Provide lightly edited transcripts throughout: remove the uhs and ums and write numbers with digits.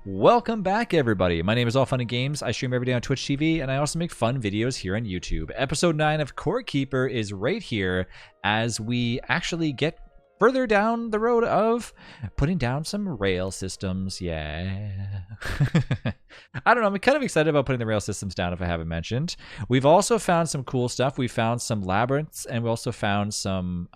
Welcome back, everybody. My name is All Fun and Games. I stream every day on Twitch TV, and I also make fun videos here on YouTube. Episode 9 of Core Keeper is right here as we actually get further down the road of putting down some rail systems. Yeah. I don't know. I'm kind of excited about putting the rail systems down if I haven't mentioned. We've also found some cool stuff. We found some labyrinths, and we also found some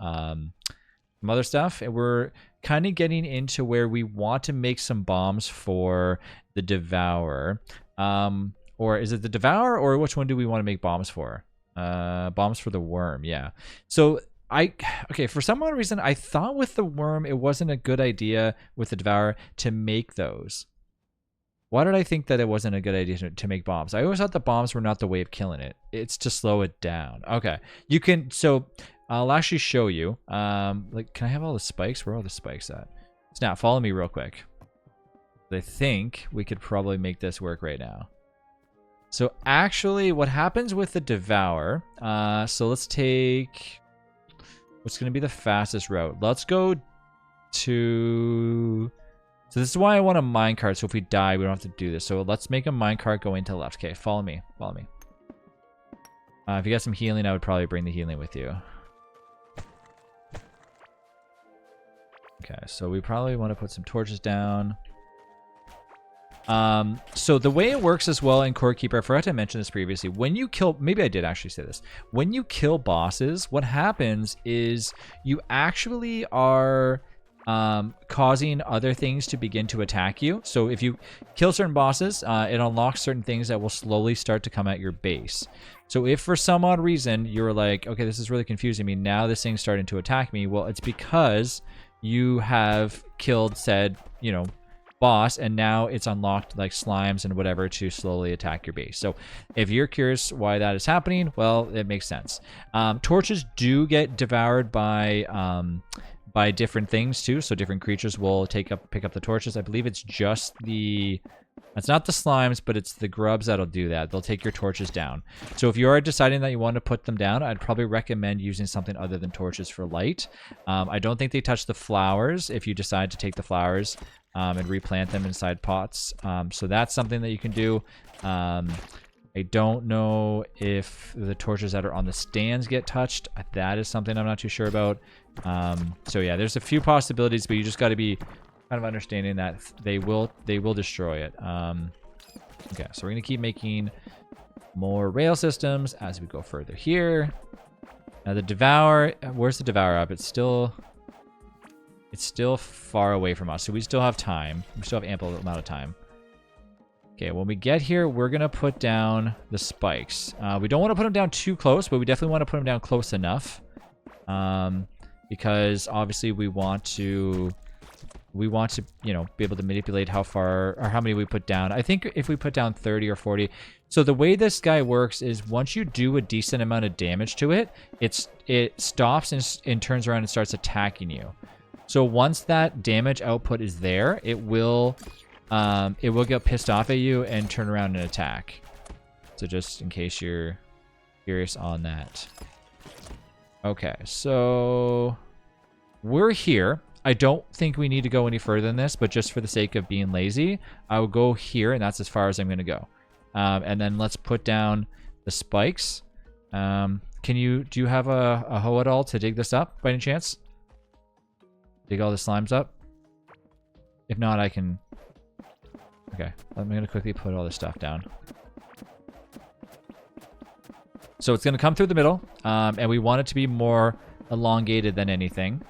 other stuff, and we're kind of getting into where we want to make some bombs for the Devourer. Or is it the Devourer, or which one do we want to make bombs for? Bombs for the worm, yeah. So okay, for some odd reason, I thought with the worm, it wasn't a good idea with the Devourer to make those. Why did I think that it wasn't a good idea to make bombs? I always thought the bombs were not the way of killing it. It's to slow it down. Okay, you can, so I'll actually show you. Like, can I have all the spikes? Where are all the spikes at? Snap, follow me real quick. I think we could probably make this work right now. So actually, what happens with the Devourer, so let's take, what's going to be the fastest route? Let's go to, so this is why I want a minecart, so if we die, we don't have to do this. So let's make a minecart go into the left. Okay, follow me, follow me. If you got some healing, I would probably bring the healing with you. Okay, so we probably want to put some torches down. So the way it works as well in Core Keeper, I forgot to mention this previously. When you kill, maybe I did actually say this. When you kill bosses, what happens is you actually are causing other things to begin to attack you. So if you kill certain bosses, it unlocks certain things that will slowly start to come at your base. So if for some odd reason you're like, okay, this is really confusing me, now this thing's starting to attack me, well, it's because you have killed said, you know, boss, and now it's unlocked like slimes and whatever to slowly attack your base. So if you're curious why that is happening, well, it makes sense. Torches do get devoured by different things too, so different creatures will pick up the torches. I believe it's just it's not the slimes, but it's the grubs that'll do that. They'll take your torches down. So if you are deciding that you want to put them down, I'd probably recommend using something other than torches for light. I don't think they touch the flowers if you decide to take the flowers and replant them inside pots. So that's something that you can do. I don't know if the torches that are on the stands get touched. That is something I'm not too sure about. So yeah, there's a few possibilities, but you just got to be kind of understanding that they will destroy it. Okay, so we're gonna keep making more rail systems as we go further here. Now the Devourer, where's the Devourer up? It's still far away from us, so we still have time. We still have ample amount of time. Okay, when we get here, we're gonna put down the spikes. We don't want to put them down too close, but we definitely want to put them down close enough, because obviously we want to, you know, be able to manipulate how far or how many we put down. I think if we put down 30 or 40. So the way this guy works is once you do a decent amount of damage to it, it stops and turns around and starts attacking you. So once that damage output is there, it will get pissed off at you and turn around and attack. So just in case you're curious on that. Okay, so we're here. I don't think we need to go any further than this, but just for the sake of being lazy, I will go here, and that's as far as I'm going to go. And then let's put down the spikes. Do you have a hoe at all to dig this up by any chance? Dig all the slimes up? If not, I can... Okay, I'm going to quickly put all this stuff down. So it's going to come through the middle, and we want it to be more elongated than anything.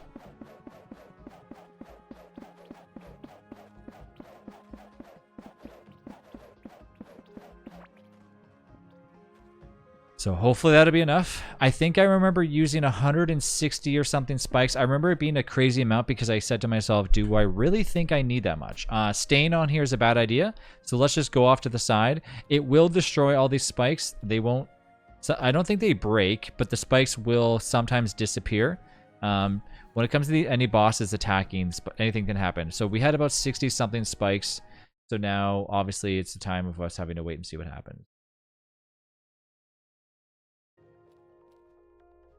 So hopefully that'll be enough. I think I remember using 160 or something spikes. I remember it being a crazy amount because I said to myself, do I really think I need that much? Staying on here is a bad idea. So let's just go off to the side. It will destroy all these spikes. They won't, so I don't think they break, but the spikes will sometimes disappear. When it comes to any bosses attacking, anything can happen. So we had about 60 something spikes. So now obviously it's the time of us having to wait and see what happens.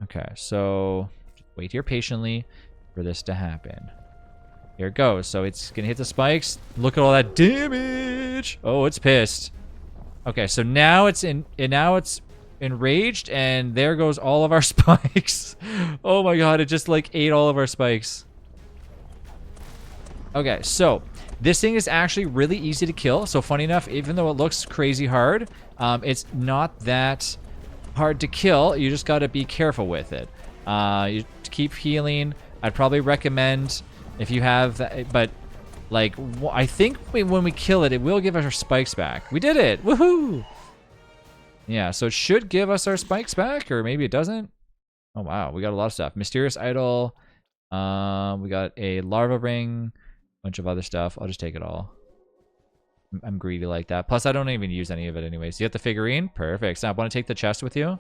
Okay, so just wait here patiently for this to happen. Here it goes. So it's gonna hit the spikes. Look at all that damage. Oh, it's pissed. Okay, so now it's enraged, and there goes all of our spikes. Oh my god, it just like ate all of our spikes. Okay, so this thing is actually really easy to kill. So funny enough, even though it looks crazy hard, it's not that hard to kill. You just got to be careful with it. You keep healing. I'd probably recommend if you have that, but like I think when we kill it, it will give us our spikes back. We did it! Woohoo! Yeah, so it should give us our spikes back, or maybe it doesn't. Oh wow, we got a lot of stuff. Mysterious idol. We got a larva ring, bunch of other stuff. I'll just take it all. I'm greedy like that. Plus, I don't even use any of it anyways. You get the figurine? Perfect. Snap, want to take the chest with you?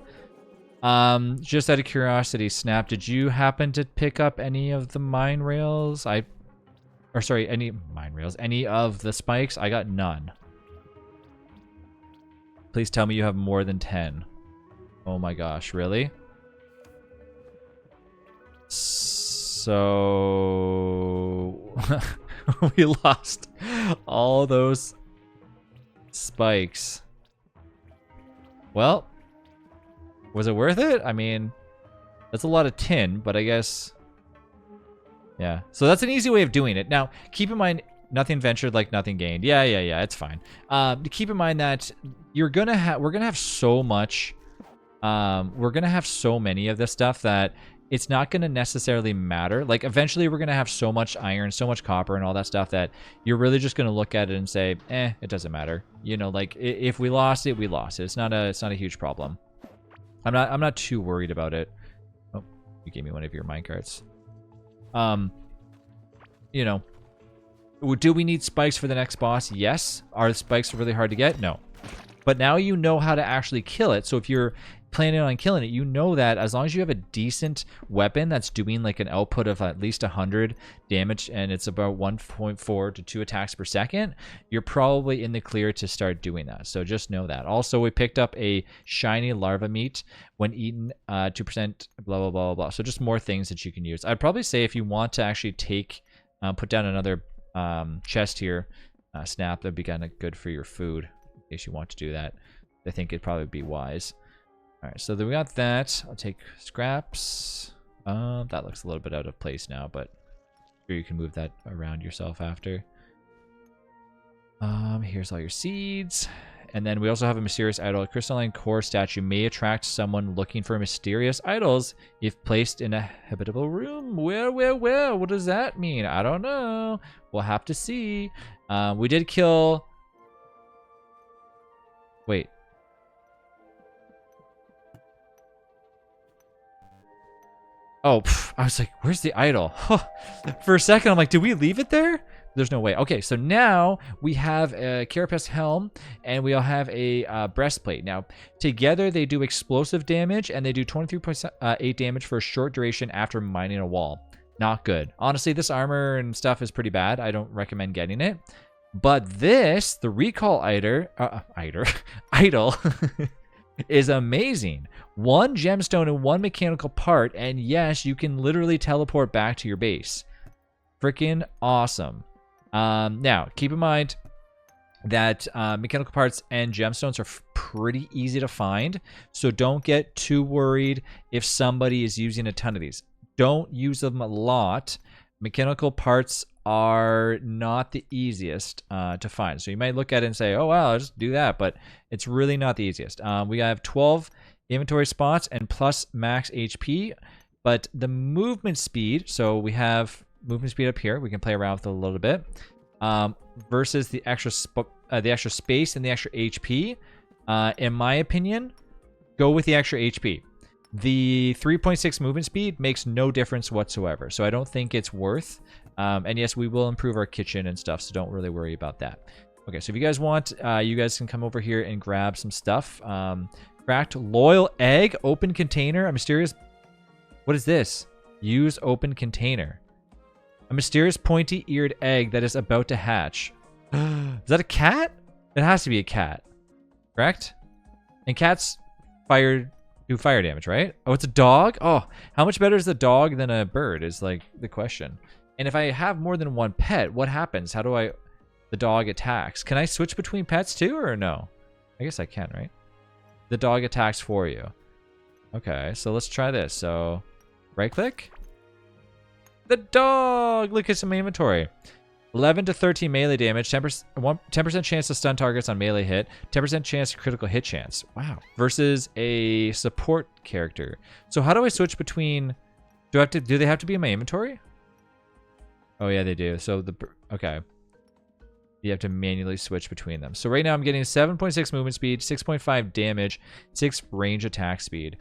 Just out of curiosity, Snap, did you happen to pick up any of the mine rails? Any mine rails? Any of the spikes? I got none. Please tell me you have more than 10. Oh my gosh, really? So we lost all those spikes. Well, was it worth it? I mean, that's a lot of tin, but I guess... Yeah. So that's an easy way of doing it. Now, keep in mind, nothing ventured like nothing gained. Yeah, it's fine. Keep in mind that we're gonna have so much... we're gonna have so many of this stuff that it's not gonna necessarily matter. Like, eventually we're gonna have so much iron, so much copper and all that stuff that you're really just gonna look at it and say, it doesn't matter. You know, like, if we lost it, we lost it. It's not a huge problem. I'm not too worried about it. Oh, you gave me one of your minecarts. You know, do we need spikes for the next boss? Yes. Are the spikes really hard to get? No. But now you know how to actually kill it. So if you're planning on killing it, you know that as long as you have a decent weapon that's doing like an output of at least 100 damage and it's about 1.4 to 2 attacks per second, you're probably in the clear to start doing that. So just know that. Also, we picked up a shiny larva meat when eaten, 2%, blah, blah, blah, blah. So just more things that you can use. I'd probably say if you want to actually put down another chest here, Snap, that'd be kind of good for your food in case you want to do that. I think it'd probably be wise. All right, so then we got that. I'll take scraps. That looks a little bit out of place now, but sure you can move that around yourself after. Here's all your seeds. And then we also have a mysterious idol. A crystalline core statue may attract someone looking for mysterious idols if placed in a habitable room. Well, what does that mean? I don't know. We'll have to see. We did kill... Wait. Oh, I was like, where's the idol? For a second, I'm like, did we leave it there? There's no way. Okay, so now we have a carapace helm, and we'll have a breastplate. Now, together they do explosive damage, and they do 23.8 damage for a short duration after mining a wall. Not good. Honestly, this armor and stuff is pretty bad. I don't recommend getting it. But this, the recall idol, is amazing. 1 gemstone and 1 mechanical part, and yes, you can literally teleport back to your base. Freaking awesome. Now, keep in mind that mechanical parts and gemstones are pretty easy to find, so don't get too worried if somebody is using a ton of these. Don't use them a lot. Mechanical parts are not the easiest to find. So you might look at it and say, oh, wow, I'll just do that. But it's really not the easiest. We have 12 inventory spots and plus max HP. But the movement speed, so we have movement speed up here. We can play around with it a little bit. Versus the extra space and the extra HP. In my opinion, go with the extra HP. The 3.6 movement speed makes no difference whatsoever. So I don't think it's worth. And yes, we will improve our kitchen and stuff, so don't really worry about that. Okay, so if you guys want, you guys can come over here and grab some stuff. Cracked loyal egg, open container, a mysterious... What is this? Use open container. A mysterious pointy-eared egg that is about to hatch. Is that a cat? It has to be a cat. Correct? And cats do fire damage, right? Oh, it's a dog? Oh, how much better is the dog than a bird is like the question. And if I have more than one pet, what happens? How do I... The dog attacks. Can I switch between pets too, or no? I guess I can, right? The dog attacks for you. Okay, so let's try this. So, right click. The dog! Look at some inventory. 11 to 13 melee damage, 10% chance to stun targets on melee hit, 10% chance to critical hit chance. Wow. Versus a support character. So how do I switch between... Do they have to be in my inventory? Oh yeah, they do. So okay. You have to manually switch between them. So right now I'm getting 7.6 movement speed, 6.5 damage, 6 range attack speed.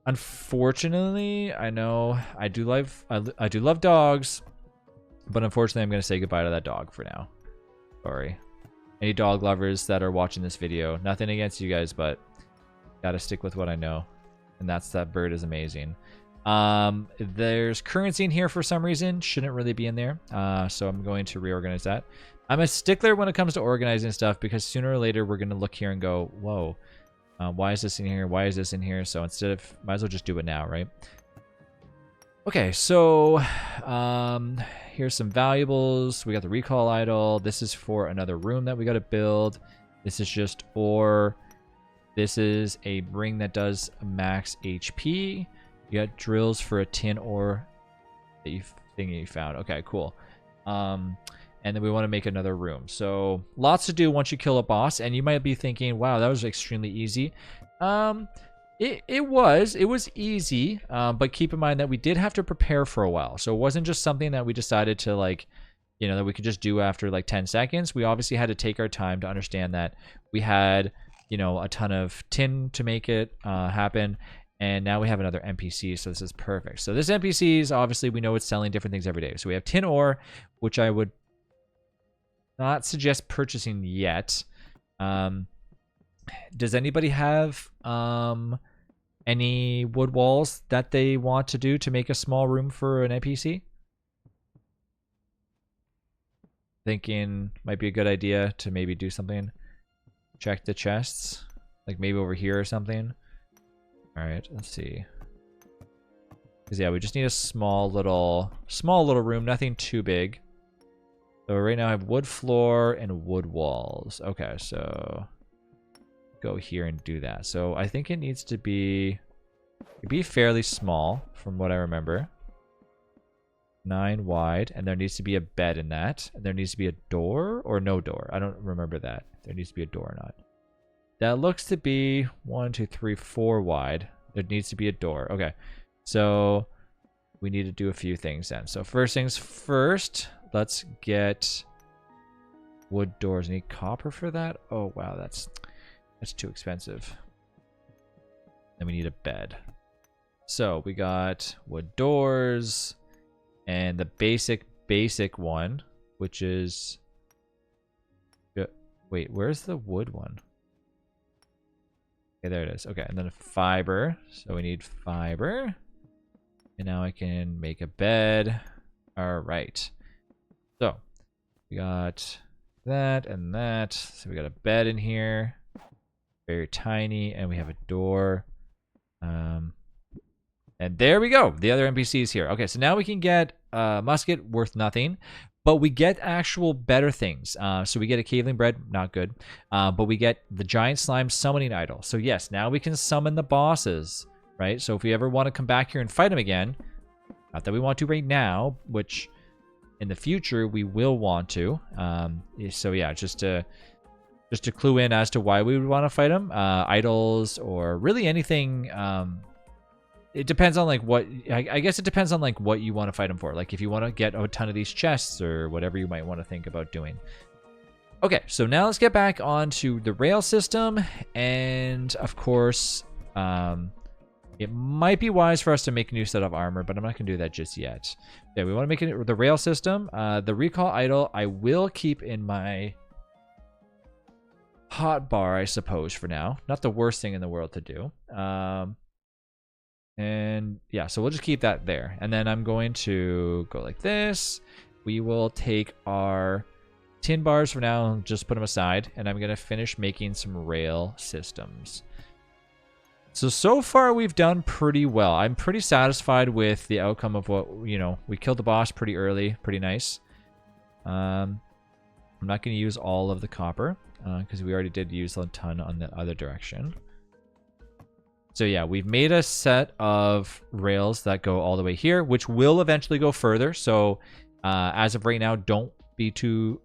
Unfortunately, I know I do love dogs, but unfortunately I'm going to say goodbye to that dog for now. Sorry. Any dog lovers that are watching this video, nothing against you guys, but got to stick with what I know. And that's that bird is amazing. There's currency in here for some reason. Shouldn't really be in there. So I'm going to reorganize that. I'm a stickler when it comes to organizing stuff because sooner or later we're going to look here and go, whoa, why is this in here? Why is this in here? So instead of, might as well just do it now, right? Okay, so here's some valuables. We got the recall idol. This is for another room that we got to build. This is just ore. This is a ring that does max HP. You got drills for a tin ore thing you found. Okay, cool. And then we want to make another room. So lots to do once you kill a boss. And you might be thinking, wow, that was extremely easy. It was easy, but keep in mind that we did have to prepare for a while. So it wasn't just something that we decided to that we could just do after like 10 seconds. We obviously had to take our time to understand that we had, a ton of tin to make it happen. And now we have another NPC, so this is perfect. So this NPC is obviously, we know it's selling different things every day. So we have tin ore, which I would not suggest purchasing yet. Does anybody have any wood walls that they want to do to make a small room for an NPC? Thinking might be a good idea to maybe do something. Check the chests, like maybe over here or something. All right, let's see. Because yeah, we just need a small little room, nothing too big. So right now I have wood floor and wood walls. Okay, so go here and do that. So I think it needs to be fairly small from what I remember. 9 wide, and there needs to be a bed in that. And there needs to be a door or no door. I don't remember that. There needs to be a door or not. That looks to be 1, 2, 3, 4 wide. There needs to be a door. Okay, so we need to do a few things then. So first things first, let's get wood doors. Need copper for that? Oh wow, that's too expensive. Then we need a bed. So we got wood doors and the basic one, which is... Wait, where's the wood one? Okay, there it is. Okay, and then fiber. So we need fiber. And now I can make a bed. All right. So we got that and that. So we got a bed in here. Very tiny. And we have a door. And there we go. The other NPCs here. Okay, so now we can get a musket worth nothing. But we get actual better things. So we get a caveling bread, not good. But we get the giant slime summoning idol. So yes, now we can summon the bosses, right? So if we ever want to come back here and fight them again, not that we want to right now, which in the future we will want to. So yeah, just to clue in as to why we would want to fight them, idols or really anything. It depends on like what, I guess it depends on like what you want to fight them for. Like if you want to get a ton of these chests or whatever you might want to think about doing. Okay, so now let's get back onto the rail system. And of course, it might be wise for us to make a new set of armor, but I'm not going to do that just yet. Yeah, we want to make it the rail system. The recall idol, I will keep in my hot bar, I suppose, for now. Not the worst thing in the world to do. And yeah, so we'll just keep that there. And then I'm going to go like this. We will take our tin bars for now and just put them aside. And I'm going to finish making some rail systems. So far we've done pretty well. I'm pretty satisfied with the outcome of what, you know, we killed the boss pretty early. Pretty nice. I'm not going to use all of the copper because we already did use a ton on the other direction. So yeah, we've made a set of rails that go all the way here, which will eventually go further. So as of right now, don't be too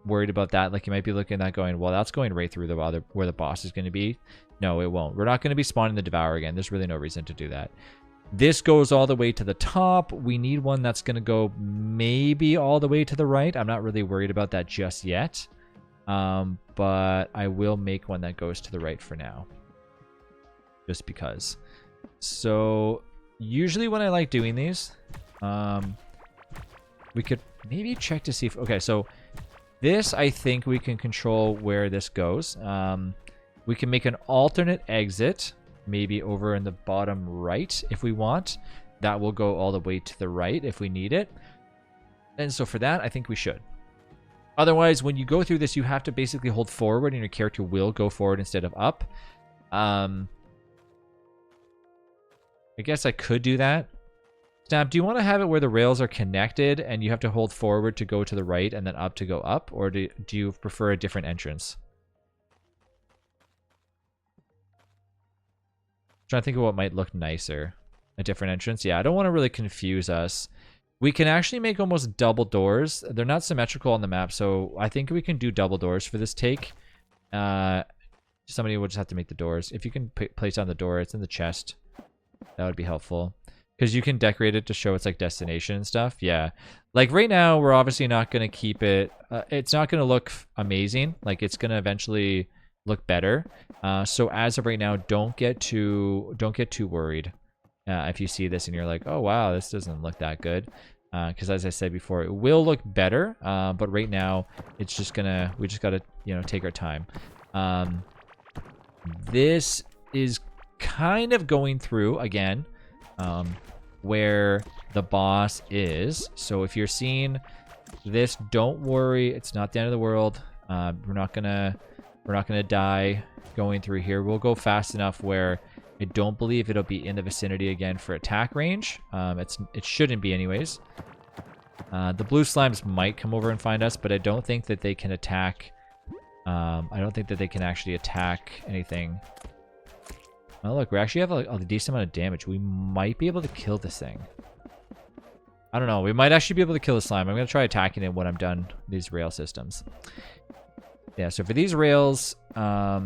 worried about that. Like, you might be looking at that going, well, that's going right through the other where the boss is going to be. No, it won't. We're not going to be spawning the Devourer again. There's really no reason to do that. This goes all the way to the top. We need one that's going to go maybe all the way to the right. I'm not really worried about that just yet. But I will make one that goes to the right for now. Just because. So usually when I like doing these, we could maybe check to see if... Okay, so this, I think we can control where this goes. We can make an alternate exit, maybe over in the bottom right if we want. That will go all the way to the right if we need it. And so for that, I think we should. Otherwise, when you go through this, you have to basically hold forward and your character will go forward instead of up. I guess I could do that. Snap, do you want to have it where the rails are connected and you have to hold forward to go to the right and then up to go up? Or do you prefer a different entrance? I'm trying to think of what might look nicer. A different entrance? Yeah, I don't want to really confuse us. We can actually make almost double doors. They're not symmetrical on the map, so I think we can do double doors for this take. Somebody will just have to make the doors. If you can place down the door, it's in the chest. That would be helpful. Because you can decorate it to show it's like destination and stuff. Yeah. Like right now, we're obviously not going to keep it... it's not going to look amazing. Like, it's going to eventually look better. So as of right now, don't get too worried. If you see this and you're like, oh wow, this doesn't look that good. Because as I said before, it will look better. But right now, it's just gonna... We just got to, you know, take our time. This is kind of going through again where the boss is. So if you're seeing this, don't worry, it's not the end of the world. We're not gonna die going through here. We'll go fast enough where I don't believe it'll be in the vicinity again for attack range. It shouldn't be anyways. The blue slimes might come over and find us, but I don't think that they can attack. I don't think that they can actually attack anything. Oh, look, we actually have a decent amount of damage. We might be able to kill this thing. I don't know. We might actually be able to kill the slime. I'm going to try attacking it when I'm done these rail systems. Yeah, so for these rails, yeah,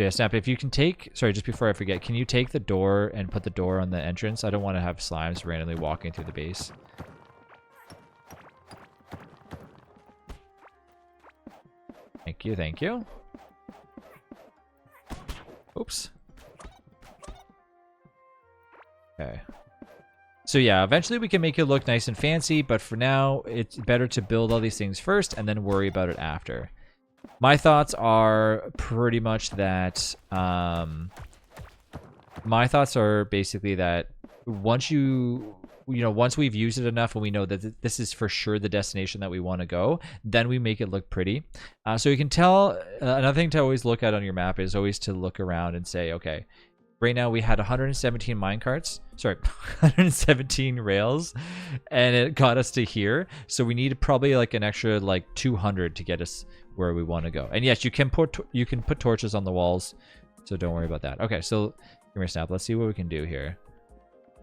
Snap, if you can take... Sorry, just before I forget, can you take the door and put the door on the entrance? I don't want to have slimes randomly walking through the base. Thank you, thank you. Oops. Okay. So yeah, eventually we can make it look nice and fancy, but for now, it's better to build all these things first and then worry about it after. My thoughts are pretty much that, my thoughts are basically that once once we've used it enough and we know that this is for sure the destination that we want to go, then we make it look pretty. So you can tell, another thing to always look at on your map is always to look around and say, okay, right now we had 117 minecarts, sorry, 117 rails, and it got us to here. So we need probably like an extra like 200 to get us where we want to go. And yes, you can put torches on the walls, so don't worry about that. Okay, so give me a snap. Let's see what we can do here.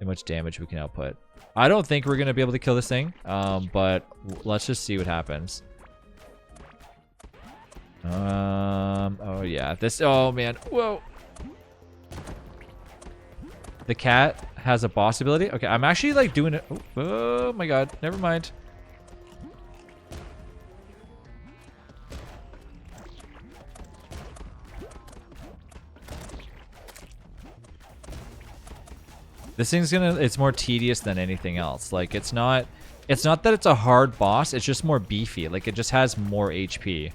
How much damage we can output. I don't think we're gonna be able to kill this thing, but let's just see what happens. Oh yeah, this. Oh man, whoa. The cat has a boss ability. Okay, I'm actually like doing it. Oh my god, never mind. This thing's it's more tedious than anything else. Like, it's not that it's a hard boss, it's just more beefy. Like, it just has more HP.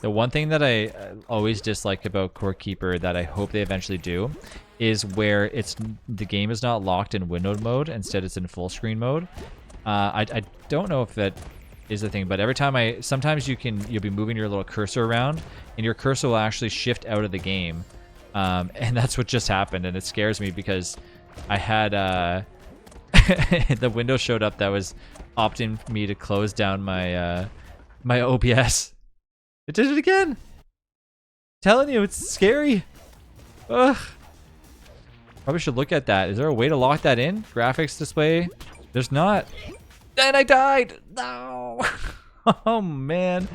The one thing that I always dislike about Core Keeper that I hope they eventually do is where the game is not locked in windowed mode. Instead, it's in full screen mode. I don't know if that is the thing, but every time sometimes you'll be moving your little cursor around, and your cursor will actually shift out of the game, and that's what just happened, and it scares me because I had the window showed up that was opting me to close down my my OBS. It did it again. Telling you, it's scary. Ugh. Probably should look at that. Is there a way to lock that in? Graphics display? There's not. And I died. No. Oh man.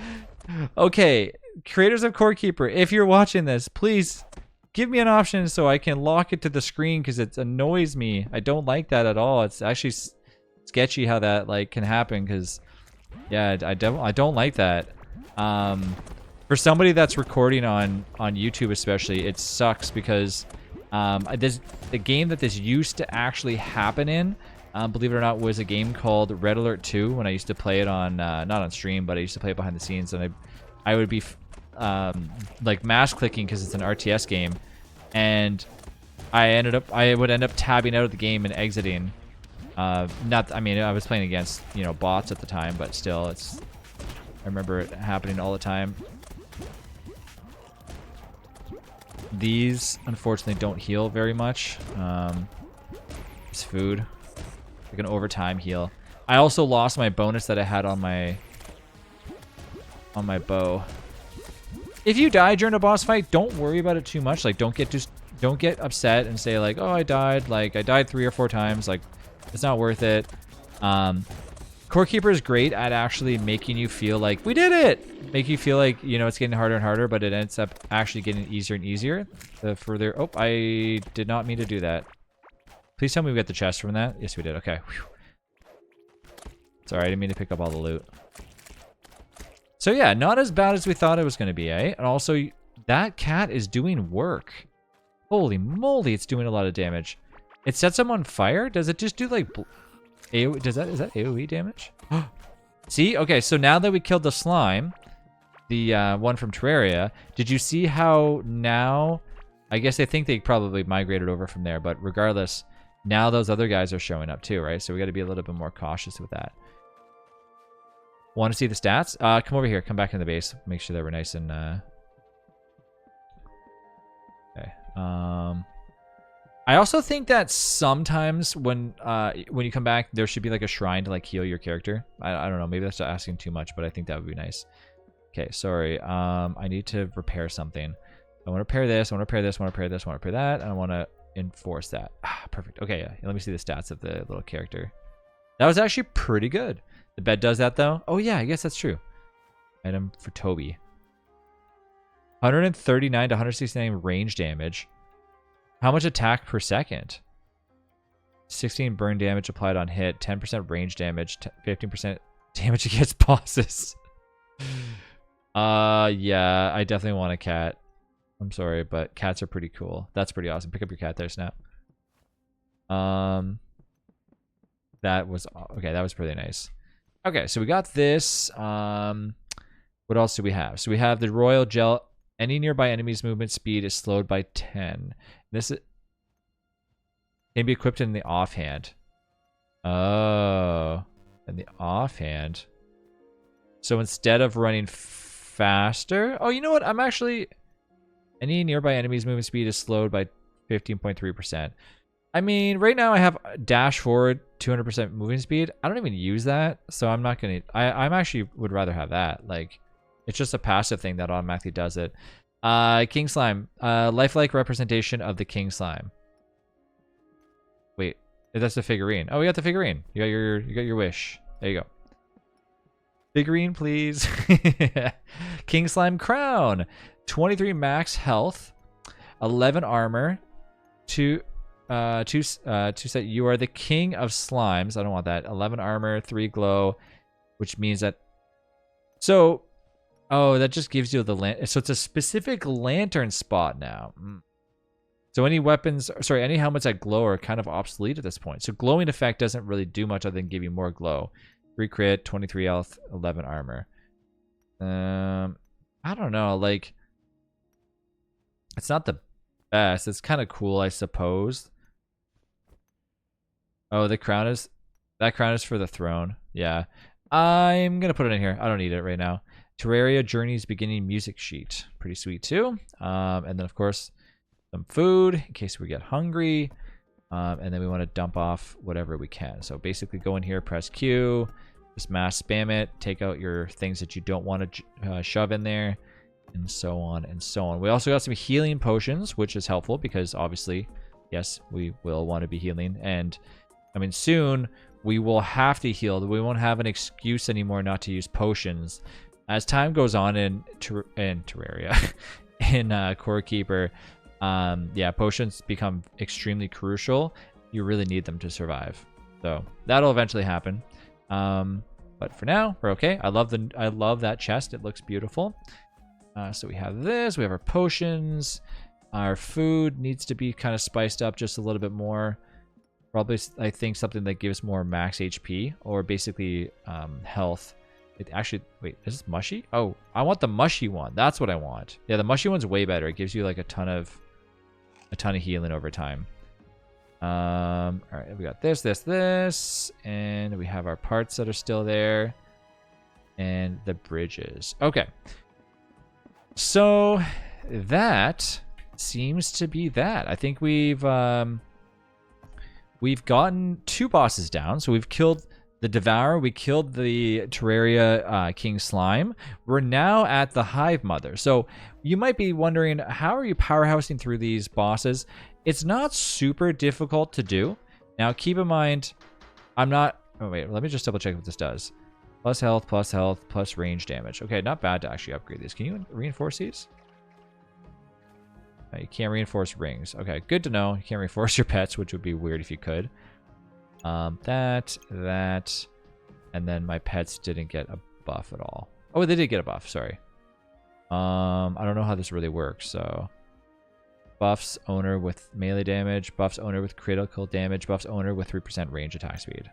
Okay, creators of Core Keeper, if you're watching this, please give me an option so I can lock it to the screen, because it annoys me. I don't like that at all. It's actually sketchy how that like can happen, because yeah, I don't like that. For somebody that's recording on YouTube especially, it sucks because the game that this used to actually happen in, believe it or not, was a game called Red Alert 2 when I used to play it on, not on stream, but I used to play it behind the scenes, and I would be like mash clicking because it's an RTS game, and I would end up tabbing out of the game and exiting. I mean, I was playing against, you know, bots at the time, but still, I remember it happening all the time. These, unfortunately, don't heal very much. It's food. Like an overtime heal. I also lost my bonus that I had on my bow. If you die during a boss fight, don't worry about it too much. Like, don't get upset and say like, oh, I died. Like, I died 3 or 4 times. Like, it's not worth it. Core Keeper is great at actually making you feel like we did it. Make you feel like, you know, it's getting harder and harder, but it ends up actually getting easier and easier the further. Oh, I did not mean to do that. Please tell me we got the chest from that. Yes, we did. Okay. Whew. Sorry, I didn't mean to pick up all the loot. So yeah, not as bad as we thought it was going to be, eh? And also, that cat is doing work. Holy moly, it's doing a lot of damage. It sets them on fire? Does it just do like AoE? Is that AoE damage? See? Okay, so now that we killed the slime, the one from Terraria, did you see how now, I guess I think they probably migrated over from there, but regardless, now those other guys are showing up too, right? So we got to be a little bit more cautious with that. Want to see the stats? Come over here. Come back in the base. Make sure that we're nice and... Okay. I also think that sometimes when you come back, there should be like a shrine to like heal your character. I don't know. Maybe that's asking too much, but I think that would be nice. Okay, sorry. I need to repair something. I want to repair this. I want to repair this. I want to repair this. I want to repair that. And I want to enforce that. Perfect. Okay, yeah. Let me see the stats of the little character. That was actually pretty good. The bed does that though. Oh yeah, I guess that's true. Item for Toby. 139 to 169 range damage. How much attack per second? 16 burn damage applied on hit. 10% range damage. 15% damage against bosses. Yeah, I definitely want a cat. I'm sorry, but cats are pretty cool. That's pretty awesome. Pick up your cat there, Snap. That was okay. That was pretty nice. Okay, so we got this. What else do we have? So we have the Royal Gel. Any nearby enemy's movement speed is slowed by 10. This can be equipped in the offhand. Oh, in the offhand. So instead of running faster, oh, you know what? I'm actually any nearby enemy's movement speed is slowed by 15.3%. I mean, right now I have dash forward 200% moving speed. I don't even use that, so I'm not gonna. I'm actually would rather have that. Like, it's just a passive thing that automatically does it. King Slime, lifelike representation of the King Slime. Wait, that's the figurine. Oh, we got the figurine. You got your wish. There you go. Figurine, please. King Slime crown, 23 max health, 11 armor, 2 set. You are the king of slimes. I don't want that. 11 armor, 3 glow, which means that. So, oh, that just gives you the so it's a specific lantern spot now. So any weapons, sorry, any helmets that glow are kind of obsolete at this point. So glowing effect doesn't really do much other than give you more glow. 3 crit, 23 health, 11 armor. I don't know. Like, it's not the best. It's kind of cool, I suppose. Oh, the crown is... That crown is for the throne. Yeah. I'm going to put it in here. I don't need it right now. Terraria Journeys Beginning Music Sheet. Pretty sweet, too. And then, of course, some food in case we get hungry. And then we want to dump off whatever we can. So basically go in here, press Q, just mass spam it, take out your things that you don't want to shove in there, and so on and so on. We also got some healing potions, which is helpful because obviously, yes, we will want to be healing. And I mean, soon we will have to heal. We won't have an excuse anymore not to use potions. As time goes on in Terraria, in Core Keeper, yeah, potions become extremely crucial. You really need them to survive. So that'll eventually happen. But for now, we're okay. I love that chest. It looks beautiful. So we have this. We have our potions. Our food needs to be kind of spiced up just a little bit more. Probably, I think, something that gives more max HP or basically health. It actually, wait, is this mushy? Oh, I want the mushy one. That's what I want. Yeah, the mushy one's way better. It gives you like a ton of healing over time. All right, we got this, and we have our parts that are still there, and the bridges. Okay, so that seems to be that. I think we've gotten 2 bosses down. So we've killed the Devourer, we killed the Terraria King Slime. We're now at the Hive Mother. So you might be wondering, how are you powerhousing through these bosses? It's not super difficult to do. Now keep in mind, I'm not... Oh wait, let me just double check what this does. Plus health, plus range damage. Okay, not bad to actually upgrade these. Can you reinforce these? No, you can't reinforce rings. Okay, good to know. You can't reinforce your pets, which would be weird if you could. That, and then my pets didn't get a buff at all. Oh, they did get a buff, sorry. I don't know how this really works, so... Buffs owner with melee damage, buffs owner with critical damage, buffs owner with 3% range attack speed.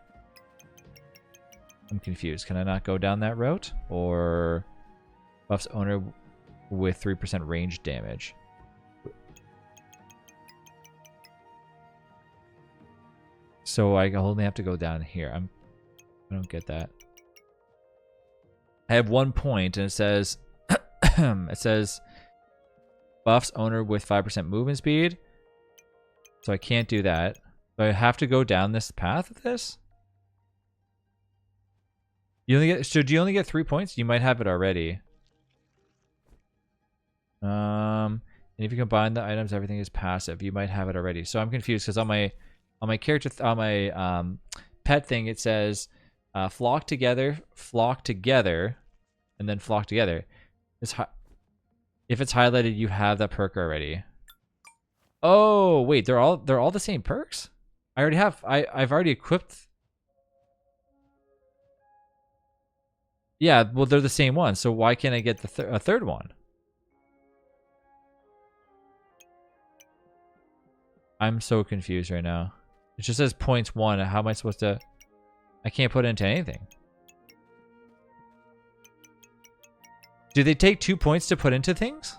I'm confused. Can I not go down that route? Or buffs owner with 3% range damage? So I only have to go down here. I don't get that. I have 1 point and it says it says buffs owner with 5% movement speed. So I can't do that. So I have to go down this path with this? You only get, so do you only get 3 points? You might have it already. And if you combine the items, everything is passive. You might have it already. So I'm confused because on my character, on my pet thing, it says flock together, and then flock together. If it's highlighted, you have that perk already. Oh wait, they're all the same perks? I already have. I've already equipped. Yeah, well they're the same one. So why can't I get the a third one? I'm so confused right now. It just says points 1. How am I supposed to... I can't put it into anything. Do they take 2 points to put into things?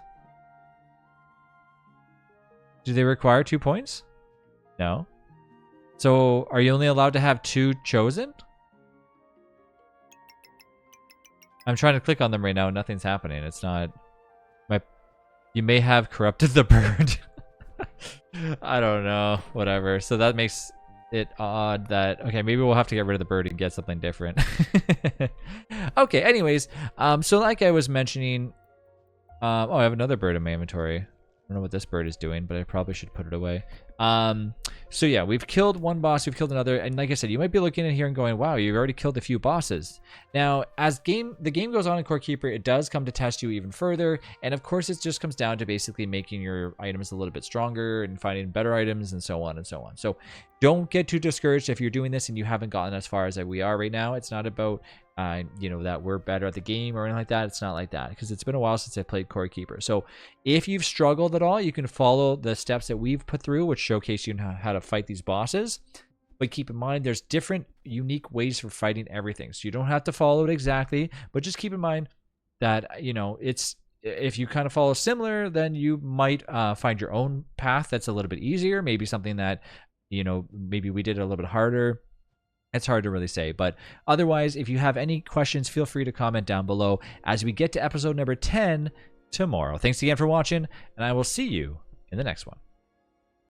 Do they require 2 points? No. So are you only allowed to have 2 chosen? I'm trying to click on them right now and nothing's happening. It's not... You may have corrupted the bird. I don't know. Whatever. So that makes it odd that... Okay, maybe we'll have to get rid of the bird and get something different. Okay, anyways. So like I was mentioning... oh, I have another bird in my inventory. I don't know what this bird is doing, but I probably should put it away. So yeah, we've killed one boss, we've killed another, and like I said, you might be looking in here and going, wow, you've already killed a few bosses. Now, as the game goes on in Core Keeper, it does come to test you even further, and of course it just comes down to basically making your items a little bit stronger and finding better items and so on and so on. So don't get too discouraged if you're doing this and you haven't gotten as far as we are right now. It's not about you know, that we're better at the game or anything like that. It's not like that, because it's been a while since I played Core Keeper. So if you've struggled at all, you can follow the steps that we've put through, which showcase you how to fight these bosses. But keep in mind, there's different unique ways for fighting everything, so you don't have to follow it exactly, but just keep in mind that, you know, it's if you kind of follow similar, then you might find your own path that's a little bit easier. Maybe something that, maybe we did it a little bit harder. It's hard to really say. But otherwise, if you have any questions, feel free to comment down below as we get to episode number 10 tomorrow. Thanks again for watching, and I will see you in the next one.